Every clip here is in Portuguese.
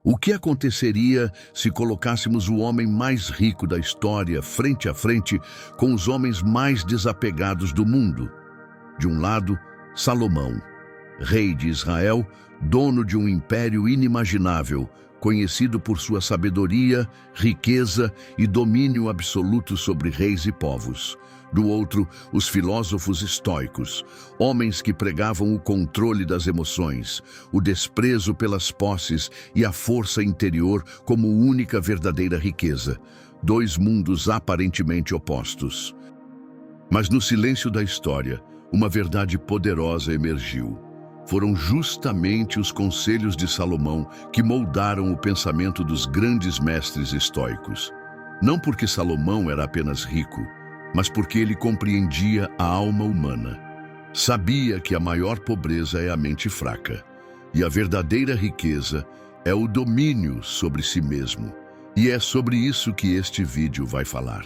O que aconteceria se colocássemos o homem mais rico da história frente a frente com os homens mais desapegados do mundo? De um lado, Salomão, rei de Israel, dono de um império inimaginável, conhecido por sua sabedoria, riqueza e domínio absoluto sobre reis e povos. Do outro, os filósofos estoicos, homens que pregavam o controle das emoções, o desprezo pelas posses e a força interior como única verdadeira riqueza. Dois mundos aparentemente opostos. Mas no silêncio da história, uma verdade poderosa emergiu. Foram justamente os conselhos de Salomão que moldaram o pensamento dos grandes mestres estoicos. Não porque Salomão era apenas rico, mas porque ele compreendia a alma humana. Sabia que a maior pobreza é a mente fraca, e a verdadeira riqueza é o domínio sobre si mesmo. E é sobre isso que este vídeo vai falar.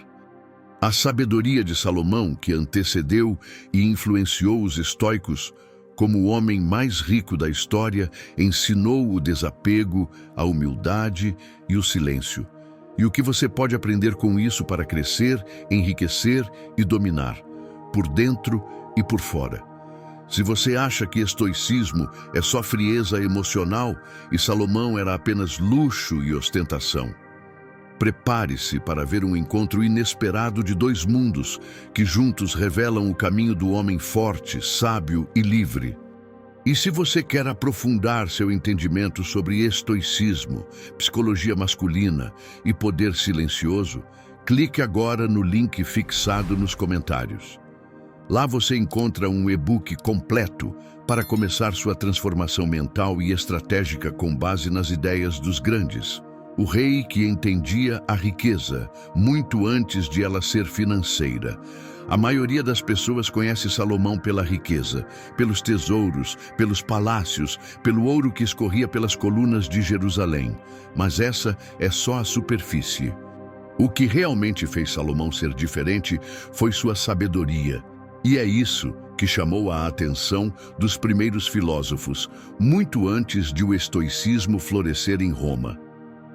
A sabedoria de Salomão, que antecedeu e influenciou os estoicos, como o homem mais rico da história, ensinou o desapego, a humildade e o silêncio. E o que você pode aprender com isso para crescer, enriquecer e dominar, por dentro e por fora. Se você acha que estoicismo é só frieza emocional e Salomão era apenas luxo e ostentação, prepare-se para ver um encontro inesperado de dois mundos que juntos revelam o caminho do homem forte, sábio e livre. E se você quer aprofundar seu entendimento sobre estoicismo, psicologia masculina e poder silencioso, clique agora no link fixado nos comentários. Lá você encontra um e-book completo para começar sua transformação mental e estratégica com base nas ideias dos grandes. O rei que entendia a riqueza muito antes de ela ser financeira. A maioria das pessoas conhece Salomão pela riqueza, pelos tesouros, pelos palácios, pelo ouro que escorria pelas colunas de Jerusalém. Mas essa é só a superfície. O que realmente fez Salomão ser diferente foi sua sabedoria. E é isso que chamou a atenção dos primeiros filósofos, muito antes de o estoicismo florescer em Roma.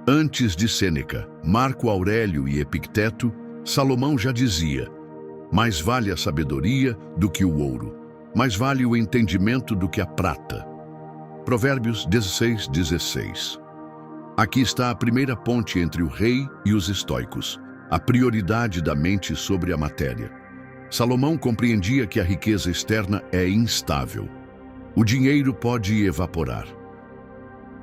Antes de Sêneca, Marco Aurélio e Epicteto, Salomão já dizia: mais vale a sabedoria do que o ouro, mais vale o entendimento do que a prata. Provérbios 16:16. Aqui está a primeira ponte entre o rei e os estoicos, a prioridade da mente sobre a matéria. Salomão compreendia que a riqueza externa é instável. O dinheiro pode evaporar.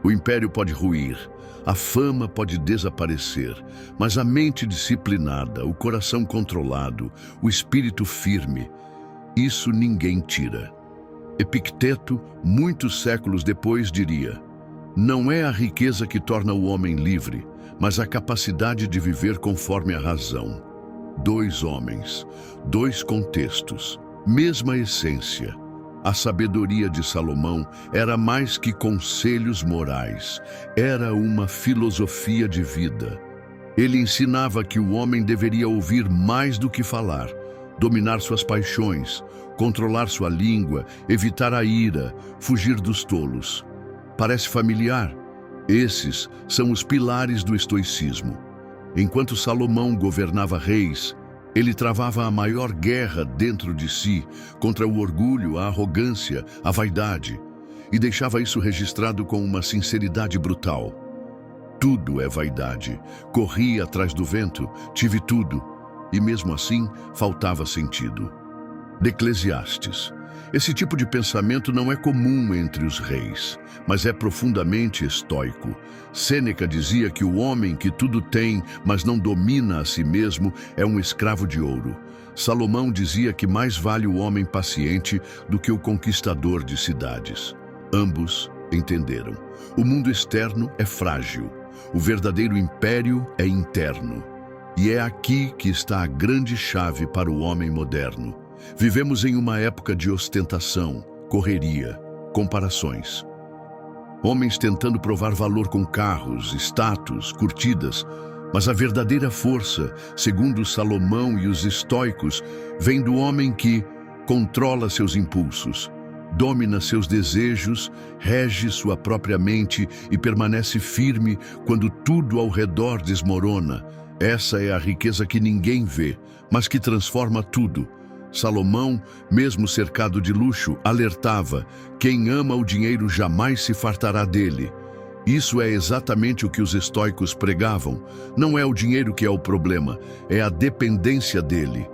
O império pode ruir, a fama pode desaparecer, mas a mente disciplinada, o coração controlado, o espírito firme, isso ninguém tira. Epicteto, muitos séculos depois, diria: não é a riqueza que torna o homem livre, mas a capacidade de viver conforme a razão. Dois homens, dois contextos, mesma essência. A sabedoria de Salomão era mais que conselhos morais, era uma filosofia de vida. Ele ensinava que o homem deveria ouvir mais do que falar, dominar suas paixões, controlar sua língua, evitar a ira, fugir dos tolos. Parece familiar? Esses são os pilares do estoicismo. Enquanto Salomão governava reis, ele travava a maior guerra dentro de si contra o orgulho, a arrogância, a vaidade, e deixava isso registrado com uma sinceridade brutal. Tudo é vaidade. Corri atrás do vento, tive tudo, e mesmo assim faltava sentido. De Eclesiastes. Esse tipo de pensamento não é comum entre os reis, mas é profundamente estoico. Sêneca dizia que o homem que tudo tem, mas não domina a si mesmo, é um escravo de ouro. Salomão dizia que mais vale o homem paciente do que o conquistador de cidades. Ambos entenderam. O mundo externo é frágil. O verdadeiro império é interno. E é aqui que está a grande chave para o homem moderno. Vivemos em uma época de ostentação, correria, comparações. Homens tentando provar valor com carros, status, curtidas, mas a verdadeira força, segundo Salomão e os estoicos, vem do homem que controla seus impulsos, domina seus desejos, rege sua própria mente e permanece firme quando tudo ao redor desmorona. Essa é a riqueza que ninguém vê, mas que transforma tudo. Salomão, mesmo cercado de luxo, alertava: quem ama o dinheiro jamais se fartará dele. Isso é exatamente o que os estoicos pregavam. Não é o dinheiro que é o problema, é a dependência dele.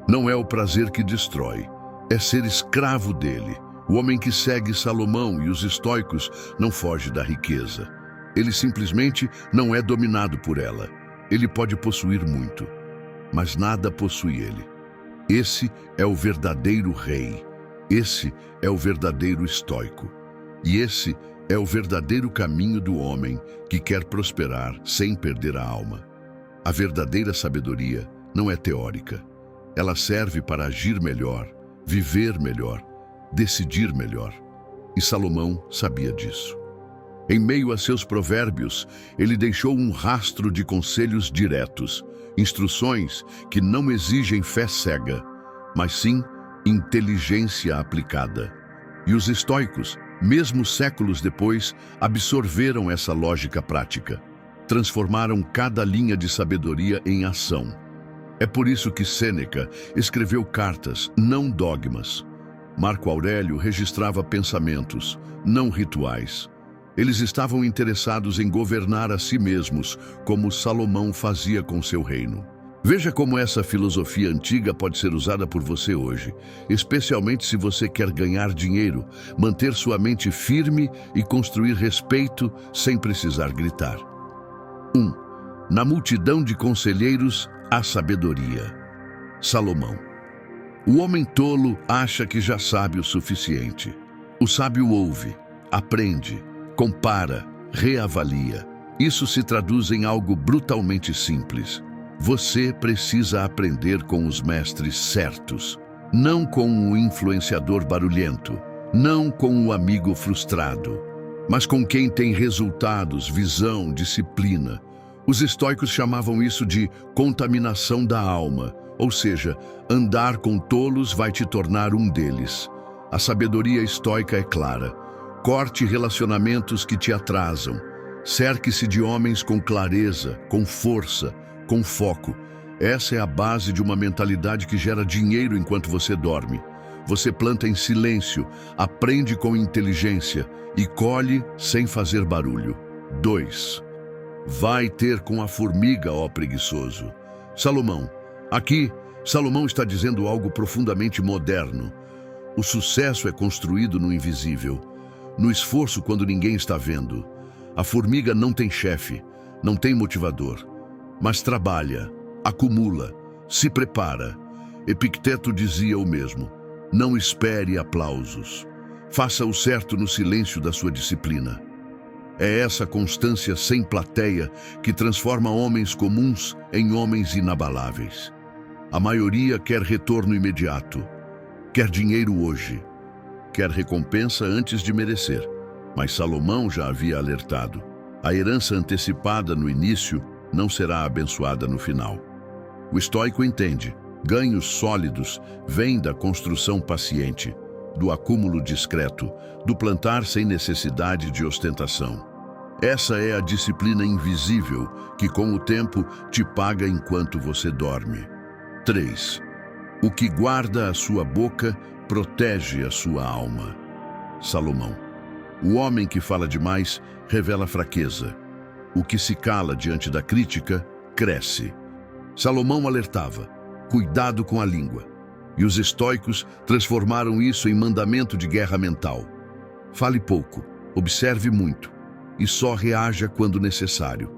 Não é o prazer que destrói, é ser escravo dele. O homem que segue Salomão e os estoicos não foge da riqueza. Ele simplesmente não é dominado por ela. Ele pode possuir muito, mas nada possui ele. Esse é o verdadeiro rei. Esse é o verdadeiro estoico. E esse é o verdadeiro caminho do homem que quer prosperar sem perder a alma. A verdadeira sabedoria não é teórica. Ela serve para agir melhor, viver melhor, decidir melhor. E Salomão sabia disso. Em meio a seus provérbios, ele deixou um rastro de conselhos diretos, instruções que não exigem fé cega, mas sim inteligência aplicada. E os estoicos, mesmo séculos depois, absorveram essa lógica prática. Transformaram cada linha de sabedoria em ação. É por isso que Sêneca escreveu cartas, não dogmas. Marco Aurélio registrava pensamentos, não rituais. Eles estavam interessados em governar a si mesmos, como Salomão fazia com seu reino. Veja como essa filosofia antiga pode ser usada por você hoje, especialmente se você quer ganhar dinheiro, manter sua mente firme e construir respeito sem precisar gritar. 1. Na multidão de conselheiros, há sabedoria. Salomão. O homem tolo acha que já sabe o suficiente. O sábio ouve, aprende, compara, reavalia. Isso se traduz em algo brutalmente simples. Você precisa aprender com os mestres certos, não com o influenciador barulhento, não com o amigo frustrado, mas com quem tem resultados, visão, disciplina. Os estoicos chamavam isso de contaminação da alma, ou seja, andar com tolos vai te tornar um deles. A sabedoria estoica é clara. Corte relacionamentos que te atrasam. Cerque-se de homens com clareza, com força, com foco. Essa é a base de uma mentalidade que gera dinheiro enquanto você dorme. Você planta em silêncio, aprende com inteligência e colhe sem fazer barulho. 2. Vai ter com a formiga, ó preguiçoso. Salomão. Aqui, Salomão está dizendo algo profundamente moderno. O sucesso é construído no invisível, no esforço quando ninguém está vendo. A formiga não tem chefe, não tem motivador, mas trabalha, acumula, se prepara. Epicteto dizia o mesmo: não espere aplausos. Faça o certo no silêncio da sua disciplina. É essa constância sem plateia que transforma homens comuns em homens inabaláveis. A maioria quer retorno imediato, quer dinheiro hoje, quer recompensa antes de merecer. Mas Salomão já havia alertado: a herança antecipada no início não será abençoada no final. O estoico entende: ganhos sólidos vêm da construção paciente, do acúmulo discreto, do plantar sem necessidade de ostentação. Essa é a disciplina invisível que, com o tempo, te paga enquanto você dorme. 3. O que guarda a sua boca protege a sua alma. Salomão. O homem que fala demais revela fraqueza. O que se cala diante da crítica cresce. Salomão alertava: cuidado com a língua. E os estoicos transformaram isso em mandamento de guerra mental. Fale pouco, observe muito e só reaja quando necessário.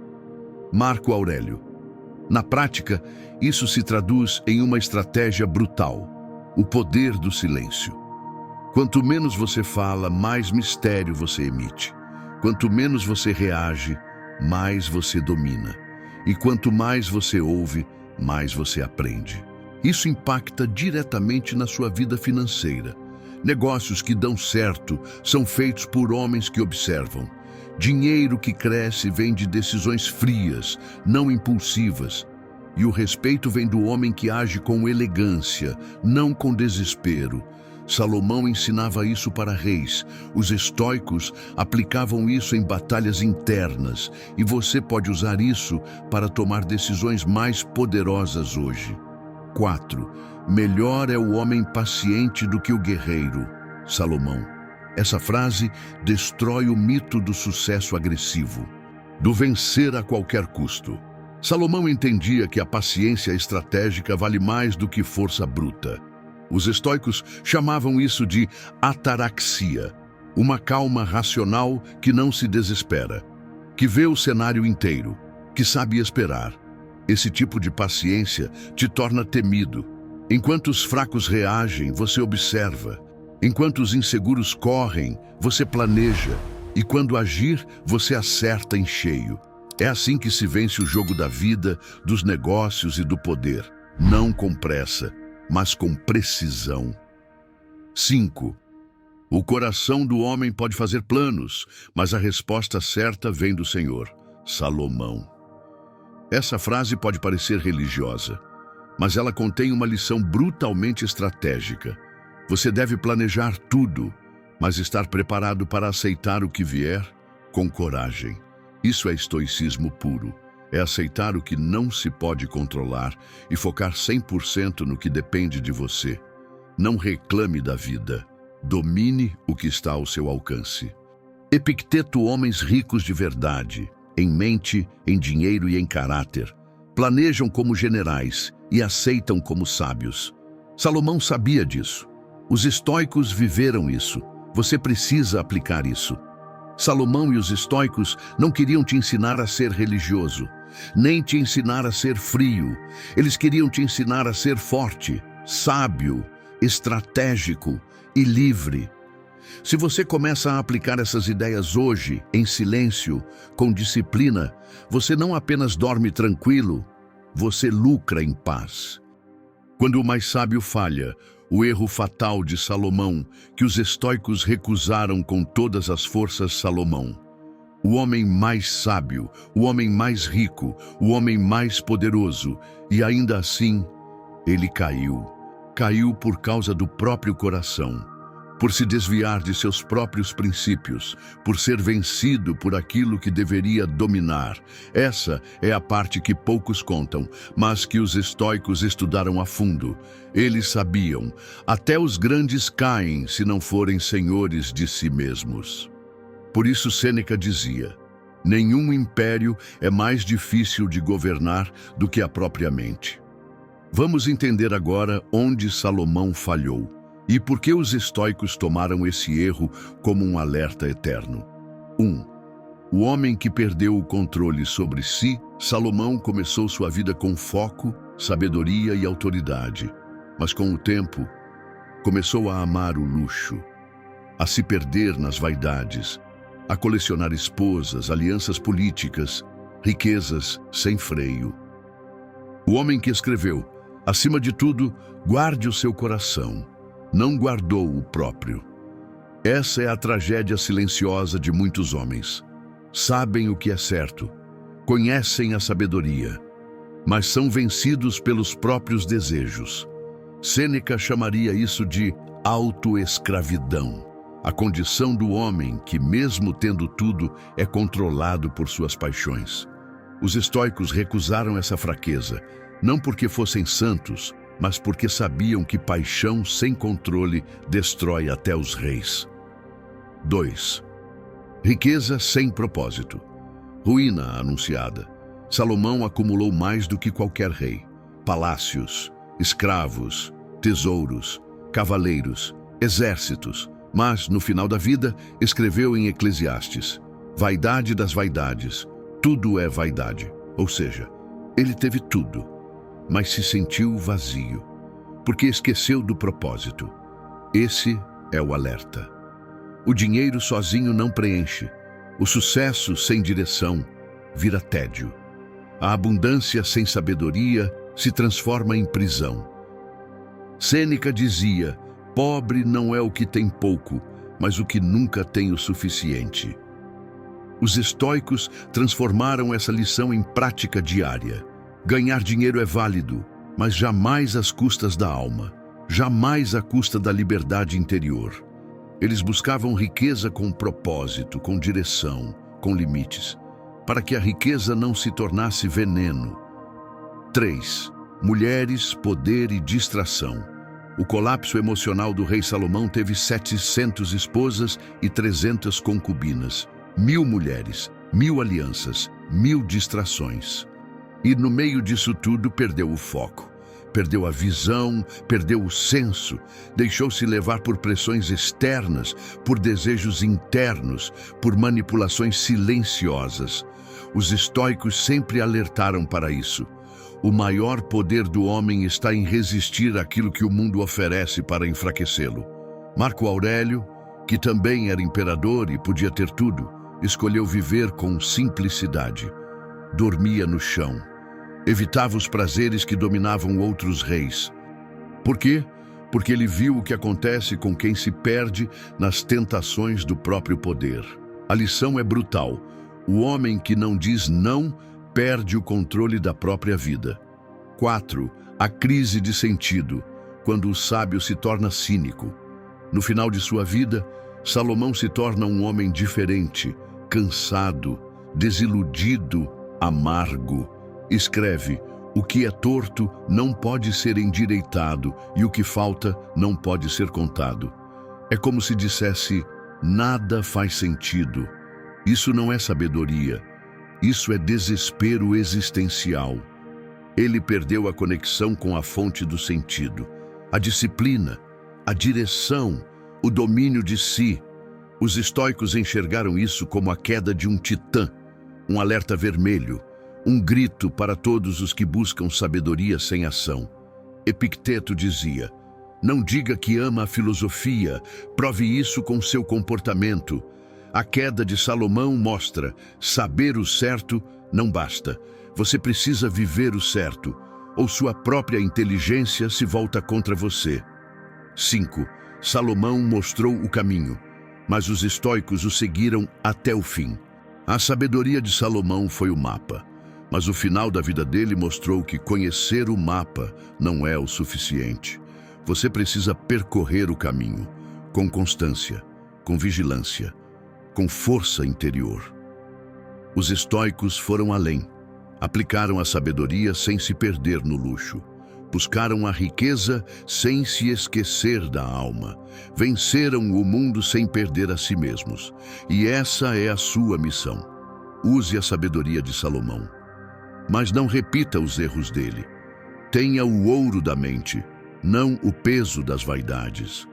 Marco Aurélio. Na prática, isso se traduz em uma estratégia brutal: o poder do silêncio. Quanto menos você fala, mais mistério você emite. Quanto menos você reage, mais você domina. E quanto mais você ouve, mais você aprende. Isso impacta diretamente na sua vida financeira. Negócios que dão certo são feitos por homens que observam. Dinheiro que cresce vem de decisões frias, não impulsivas. E o respeito vem do homem que age com elegância, não com desespero. Salomão ensinava isso para reis. Os estoicos aplicavam isso em batalhas internas, e você pode usar isso para tomar decisões mais poderosas hoje. 4. Melhor é o homem paciente do que o guerreiro. Salomão. Essa frase destrói o mito do sucesso agressivo, do vencer a qualquer custo. Salomão entendia que a paciência estratégica vale mais do que força bruta. Os estoicos chamavam isso de ataraxia, uma calma racional que não se desespera, que vê o cenário inteiro, que sabe esperar. Esse tipo de paciência te torna temido. Enquanto os fracos reagem, você observa. Enquanto os inseguros correm, você planeja. E quando agir, você acerta em cheio. É assim que se vence o jogo da vida, dos negócios e do poder. Não com pressa, mas com precisão. 5. O coração do homem pode fazer planos, mas a resposta certa vem do Senhor. Salomão. Essa frase pode parecer religiosa, mas ela contém uma lição brutalmente estratégica. Você deve planejar tudo, mas estar preparado para aceitar o que vier com coragem. Isso é estoicismo puro. É aceitar o que não se pode controlar e focar 100% no que depende de você. Não reclame da vida. Domine o que está ao seu alcance. Epicteto, homens ricos de verdade, em mente, em dinheiro e em caráter, planejam como generais e aceitam como sábios. Salomão sabia disso. Os estoicos viveram isso. Você precisa aplicar isso. Salomão e os estoicos não queriam te ensinar a ser religioso, nem te ensinar a ser frio. Eles queriam te ensinar a ser forte, sábio, estratégico e livre. Se você começa a aplicar essas ideias hoje, em silêncio, com disciplina, você não apenas dorme tranquilo, você lucra em paz. Quando o mais sábio falha, o erro fatal de Salomão, que os estoicos recusaram com todas as forças, Salomão. O homem mais sábio, o homem mais rico, o homem mais poderoso, e ainda assim, ele caiu. Caiu por causa do próprio coração, por se desviar de seus próprios princípios, por ser vencido por aquilo que deveria dominar. Essa é a parte que poucos contam, mas que os estoicos estudaram a fundo. Eles sabiam, até os grandes caem se não forem senhores de si mesmos. Por isso Sêneca dizia, nenhum império é mais difícil de governar do que a própria mente. Vamos entender agora onde Salomão falhou e por que os estoicos tomaram esse erro como um alerta eterno. 1. O homem que perdeu o controle sobre si. Salomão começou sua vida com foco, sabedoria e autoridade, mas com o tempo começou a amar o luxo, a se perder nas vaidades, a colecionar esposas, alianças políticas, riquezas sem freio. O homem que escreveu, acima de tudo, guarde o seu coração, não guardou o próprio. Essa é a tragédia silenciosa de muitos homens. Sabem o que é certo, conhecem a sabedoria, mas são vencidos pelos próprios desejos. Sêneca chamaria isso de autoescravidão, a condição do homem que, mesmo tendo tudo, é controlado por suas paixões. Os estoicos recusaram essa fraqueza, não porque fossem santos, mas porque sabiam que paixão sem controle destrói até os reis. 2. Riqueza sem propósito. Ruína anunciada. Salomão acumulou mais do que qualquer rei. Palácios, escravos, tesouros, cavaleiros, exércitos. Mas, no final da vida, escreveu em Eclesiastes, vaidade das vaidades, tudo é vaidade. Ou seja, ele teve tudo, mas se sentiu vazio, porque esqueceu do propósito. Esse é o alerta. O dinheiro sozinho não preenche. O sucesso sem direção vira tédio. A abundância sem sabedoria se transforma em prisão. Sêneca dizia, pobre não é o que tem pouco, mas o que nunca tem o suficiente. Os estoicos transformaram essa lição em prática diária. Ganhar dinheiro é válido, mas jamais às custas da alma. jamais à custa da liberdade interior. Eles buscavam riqueza com propósito, com direção, com limites, para que a riqueza não se tornasse veneno. 3. Mulheres, poder e distração. O colapso emocional do rei Salomão teve 700 esposas e 300 concubinas, 1000 mulheres, 1000 alianças, 1000 distrações. E no meio disso tudo perdeu o foco, perdeu a visão, perdeu o senso, deixou-se levar por pressões externas, por desejos internos, por manipulações silenciosas. Os estoicos sempre alertaram para isso. O maior poder do homem está em resistir àquilo que o mundo oferece para enfraquecê-lo. Marco Aurélio, que também era imperador e podia ter tudo, escolheu viver com simplicidade. Dormia no chão. Evitava os prazeres que dominavam outros reis. Por quê? Porque ele viu o que acontece com quem se perde nas tentações do próprio poder. A lição é brutal. O homem que não diz não perde o controle da própria vida. 4. A crise de sentido, quando o sábio se torna cínico. No final de sua vida, Salomão se torna um homem diferente, cansado, desiludido, amargo. Escreve: o que é torto não pode ser endireitado e o que falta não pode ser contado. É como se dissesse: nada faz sentido. Isso não é sabedoria. Isso é desespero existencial. Ele perdeu a conexão com a fonte do sentido, a disciplina, a direção, o domínio de si. Os estoicos enxergaram isso como a queda de um titã, um alerta vermelho, um grito para todos os que buscam sabedoria sem ação. Epicteto dizia: não diga que ama a filosofia, prove isso com seu comportamento. A queda de Salomão mostra: saber o certo não basta. Você precisa viver o certo, ou sua própria inteligência se volta contra você. 5. Salomão mostrou o caminho, mas os estoicos o seguiram até o fim. A sabedoria de Salomão foi o mapa, mas o final da vida dele mostrou que conhecer o mapa não é o suficiente. Você precisa percorrer o caminho, com constância, com vigilância, com força interior. Os estoicos foram além. Aplicaram a sabedoria sem se perder no luxo. Buscaram a riqueza sem se esquecer da alma. Venceram o mundo sem perder a si mesmos. E essa é a sua missão. Use a sabedoria de Salomão, mas não repita os erros dele. Tenha o ouro da mente, não o peso das vaidades.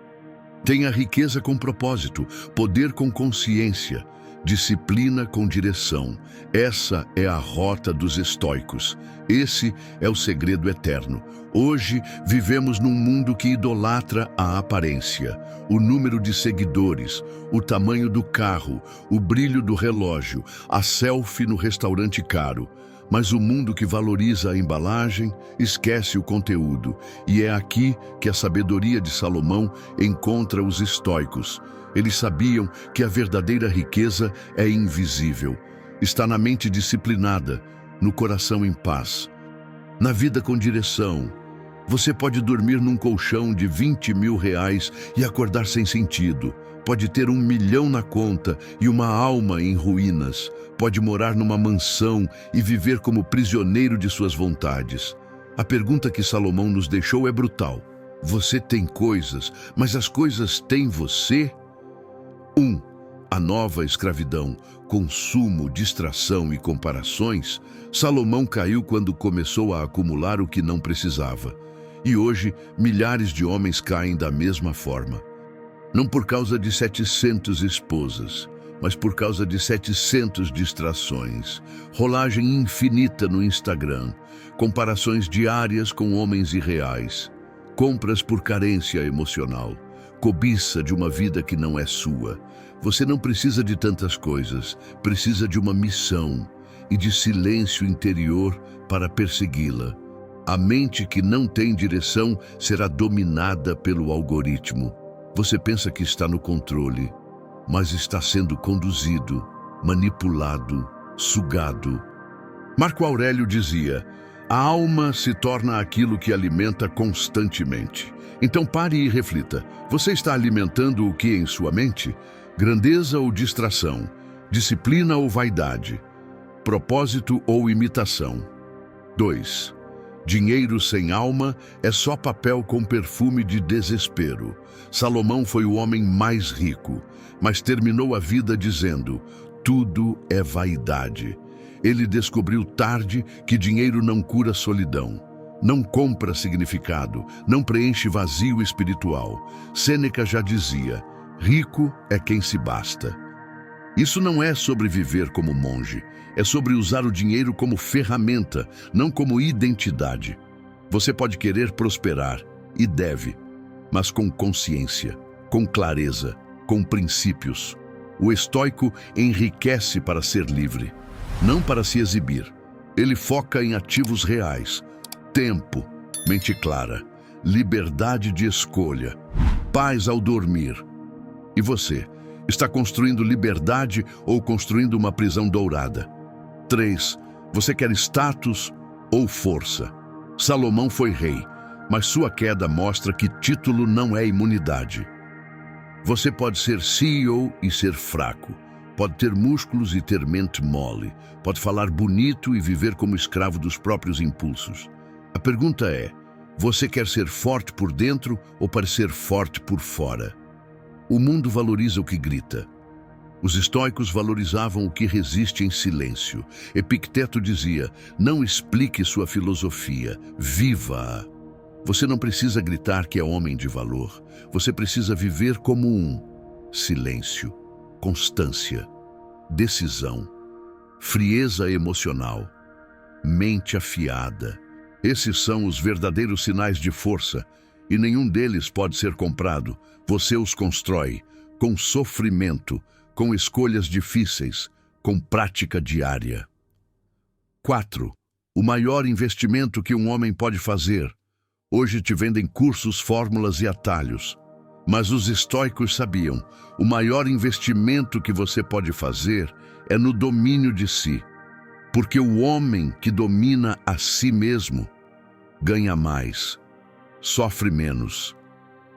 Tenha riqueza com propósito, poder com consciência, disciplina com direção. Essa é a rota dos estoicos. Esse é o segredo eterno. Hoje vivemos num mundo que idolatra a aparência, o número de seguidores, o tamanho do carro, o brilho do relógio, a selfie no restaurante caro. Mas o mundo que valoriza a embalagem esquece o conteúdo. E é aqui que a sabedoria de Salomão encontra os estoicos. Eles sabiam que a verdadeira riqueza é invisível. Está na mente disciplinada, no coração em paz, na vida com direção. Você pode dormir num colchão de 20 mil reais e acordar sem sentido. Pode ter 1 milhão na conta e uma alma em ruínas. Pode morar numa mansão e viver como prisioneiro de suas vontades. A pergunta que Salomão nos deixou é brutal. Você tem coisas, mas as coisas têm você? 1. A nova escravidão, consumo, distração e comparações. Salomão caiu quando começou a acumular o que não precisava. E hoje, milhares de homens caem da mesma forma. Não por causa de 700 esposas, mas por causa de 700 distrações, rolagem infinita no Instagram, comparações diárias com homens irreais, compras por carência emocional, cobiça de uma vida que não é sua. Você não precisa de tantas coisas, precisa de uma missão e de silêncio interior para persegui-la. A mente que não tem direção será dominada pelo algoritmo. Você pensa que está no controle, mas está sendo conduzido, manipulado, sugado. Marco Aurélio dizia: A alma se torna aquilo que alimenta constantemente. Então pare e reflita. Você está alimentando o que em sua mente? Grandeza ou distração? Disciplina ou vaidade? Propósito ou imitação? 2. Dinheiro sem alma é só papel com perfume de desespero. Salomão foi o homem mais rico, mas terminou a vida dizendo: tudo é vaidade. Ele descobriu tarde que dinheiro não cura solidão, não compra significado, não preenche vazio espiritual. Sêneca já dizia: rico é quem se basta. Isso não é sobre viver como monge, é sobre usar o dinheiro como ferramenta, não como identidade. Você pode querer prosperar, e deve, mas com consciência, com clareza, com princípios. O estoico enriquece para ser livre, não para se exibir. Ele foca em ativos reais: tempo, mente clara, liberdade de escolha, paz ao dormir. E você? Está construindo liberdade ou construindo uma prisão dourada? 3. Você quer status ou força? Salomão foi rei, mas sua queda mostra que título não é imunidade. Você pode ser CEO e ser fraco. Pode ter músculos e ter mente mole. Pode falar bonito e viver como escravo dos próprios impulsos. A pergunta é: você quer ser forte por dentro ou parecer forte por fora? O mundo valoriza o que grita. Os estoicos valorizavam o que resiste em silêncio. Epicteto dizia: não explique sua filosofia, viva-a. Você não precisa gritar que é homem de valor. Você precisa viver como silêncio, constância, decisão, frieza emocional, mente afiada. Esses são os verdadeiros sinais de força, e nenhum deles pode ser comprado. Você os constrói com sofrimento, com escolhas difíceis, com prática diária. 4. O maior investimento que um homem pode fazer. Hoje te vendem cursos, fórmulas e atalhos. Mas os estoicos sabiam: o maior investimento que você pode fazer é no domínio de si. Porque o homem que domina a si mesmo ganha mais, sofre menos,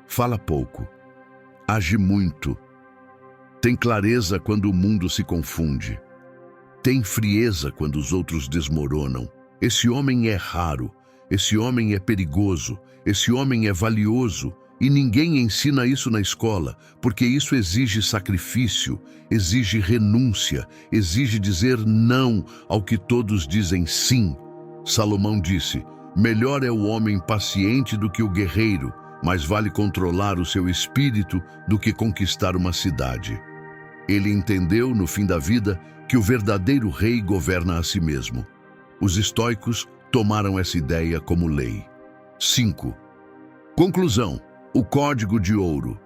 fala pouco, age muito, tem clareza quando o mundo se confunde, tem frieza quando os outros desmoronam. Esse homem é raro, esse homem é perigoso, esse homem é valioso, e ninguém ensina isso na escola, porque isso exige sacrifício, exige renúncia, exige dizer não ao que todos dizem sim. Salomão disse: melhor é o homem paciente do que o guerreiro, mais vale controlar o seu espírito do que conquistar uma cidade. Ele entendeu, no fim da vida, que o verdadeiro rei governa a si mesmo. Os estoicos tomaram essa ideia como lei. 5. Conclusão: o código de ouro.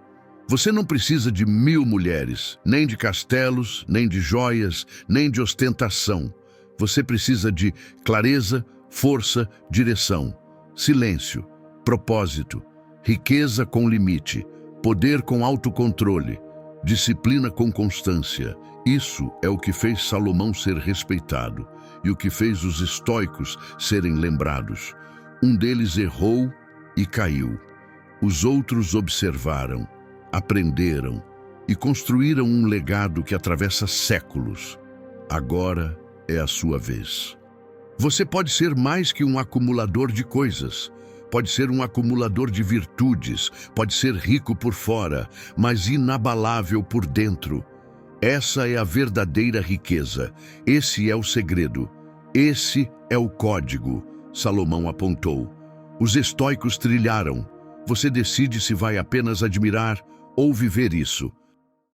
Você não precisa de 1000 mulheres, nem de castelos, nem de joias, nem de ostentação. Você precisa de clareza, força, direção, silêncio, propósito, riqueza com limite, poder com autocontrole, disciplina com constância. Isso é o que fez Salomão ser respeitado e o que fez os estoicos serem lembrados. Um deles errou e caiu. Os outros observaram, aprenderam e construíram um legado que atravessa séculos. Agora é a sua vez. Você pode ser mais que um acumulador de coisas. Pode ser um acumulador de virtudes, pode ser rico por fora, mas inabalável por dentro. Essa é a verdadeira riqueza. Esse é o segredo. Esse é o código, Salomão apontou. Os estoicos trilharam. Você decide se vai apenas admirar ou viver isso.